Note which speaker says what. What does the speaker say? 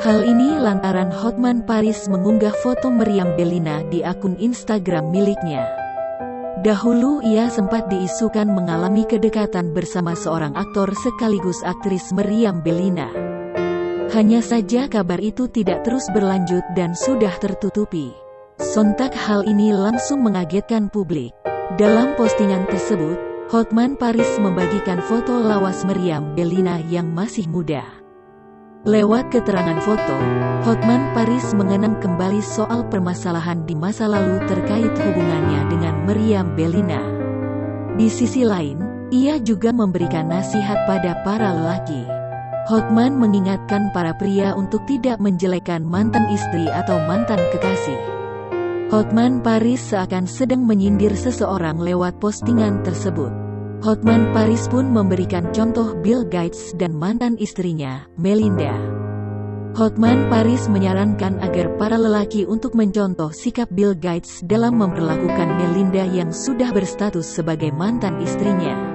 Speaker 1: Hal ini lantaran Hotman Paris mengunggah foto Meriam Bellina di akun Instagram miliknya. Dahulu ia sempat diisukan mengalami kedekatan bersama seorang aktor sekaligus aktris Meriam Bellina. Hanya saja kabar itu tidak terus berlanjut dan sudah tertutupi. Sontak hal ini langsung mengagetkan publik. Dalam postingan tersebut, Hotman Paris membagikan foto lawas Meriam Bellina yang masih muda. Lewat keterangan foto, Hotman Paris mengenang kembali soal permasalahan di masa lalu terkait hubungannya dengan Meriam Bellina. Di sisi lain, ia juga memberikan nasihat pada para lelaki. Hotman mengingatkan para pria untuk tidak menjelekkan mantan istri atau mantan kekasih. Hotman Paris seakan sedang menyindir seseorang lewat postingan tersebut. Hotman Paris pun memberikan contoh Bill Gates dan mantan istrinya, Melinda. Hotman Paris menyarankan agar para lelaki untuk mencontoh sikap Bill Gates dalam memperlakukan Melinda yang sudah berstatus sebagai mantan istrinya.